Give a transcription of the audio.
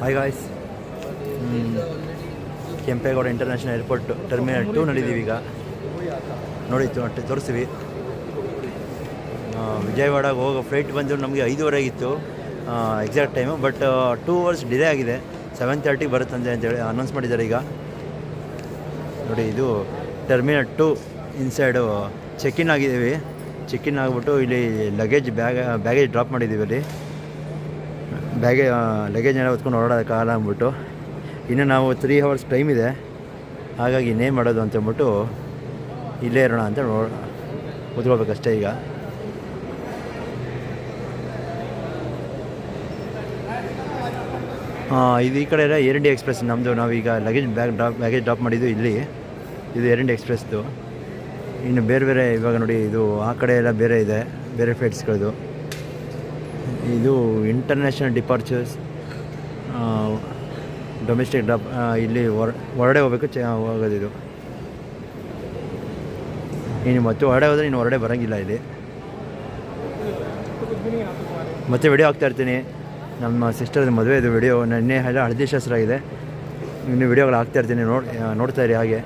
Hi guys, Kempegowda international airport terminal 2 ನಡೀತೀವಿ. ಈಗ ನೋಡಿ ತೋರಿಸ್ತೀವಿ. ವಿಜಯವಾಡಗೆ ಹೋಗೋ ಫ್ಲೈಟ್ ಬಂದು ನಮಗೆ 5:30 ಆಗಿತ್ತು exact time. But 2 hours delay ಆಗಿದೆ. 7:30 ಬರುತ್ತಂತೆ ಅಂತೇಳಿ ಅನೌನ್ಸ್ ಮಾಡಿದ್ದಾರೆ. ಈಗ ನೋಡಿ, ಇದು ಟರ್ಮಿನಲ್ 2 ಇನ್ಸೈಡು ಚೆಕ್-ಇನ್ ಆಗಿದ್ದೀವಿ. ಚೆಕ್-ಇನ್ ಆಗಿಬಿಟ್ಟು ಇಲ್ಲಿ ಬ್ಯಾಗೇಜ್ ಡ್ರಾಪ್ ಮಾಡಿದ್ದೀವಿ. ಅಲ್ಲಿ ಲಗೇಜ್ನೆಲ್ಲ ಹೊತ್ಕೊಂಡು ಓಡಾಡೋಕ್ಕಾಗಲ್ಲ ಅಂದ್ಬಿಟ್ಟು, ಇನ್ನು ನಾವು 3 ಅವರ್ಸ್ ಟೈಮ್ ಇದೆ. ಹಾಗಾಗಿ ಇನ್ನೇನು ಮಾಡೋದು ಅಂತಂದ್ಬಿಟ್ಟು ಇಲ್ಲೇ ಇರೋಣ ಅಂತ ಕೂತ್ಕೊಳ್ಬೇಕಷ್ಟೇ. ಈಗ ಇದು ಈ ಕಡೆ ಎಲ್ಲ ಏರ್ ಇಂಡಿಯಾ ಎಕ್ಸ್ಪ್ರೆಸ್ ನಮ್ಮದು. ನಾವೀಗ ಬ್ಯಾಗೇಜ್ ಡ್ರಾಪ್ ಮಾಡಿದ್ದು ಇಲ್ಲಿ. ಇದು ಏರ್ ಇಂಡಿಯಾ ಎಕ್ಸ್ಪ್ರೆಸ್ದು. ಇನ್ನು ಬೇರೆ ಇವಾಗ ನೋಡಿ, ಇದು ಆ ಕಡೆ ಎಲ್ಲ ಬೇರೆ ಇದೆ, ಬೇರೆ ಫ್ಲೈಟ್ಸ್ಗಳದು. ಇದು ಇಂಟರ್ನ್ಯಾಷನಲ್ ಡಿಪಾರ್ಚರ್ಸ್, ಡೊಮೆಸ್ಟಿಕ್ ಡ್ರಾಪ್. ಇಲ್ಲಿ ಹೊರಡೆ ಹೋಗ್ಬೇಕು, ಹೋಗೋದಿದು. ಇನ್ನು ಮತ್ತೆ ಹೊರಡೆ ಹೋದರೆ ಇನ್ನು ಹೊರಡೆ ಬರೋಂಗಿಲ್ಲ ಇಲ್ಲಿ. ಮತ್ತೆ ವಿಡಿಯೋ ಹಾಕ್ತಾಯಿರ್ತೀನಿ. ನಮ್ಮ ಸಿಸ್ಟರ್ದು ಮದುವೆದು ವಿಡಿಯೋ ನಿನ್ನೆ ಎಲ್ಲ ಹಳದಿ ಶಾಸ್ತ್ರ ಆಗಿದೆ. ಇನ್ನು ವಿಡಿಯೋಗಳು ಹಾಕ್ತಾಯಿರ್ತೀನಿ, ನೋಡ್ತಾಯಿರಿ ಹಾಗೆ.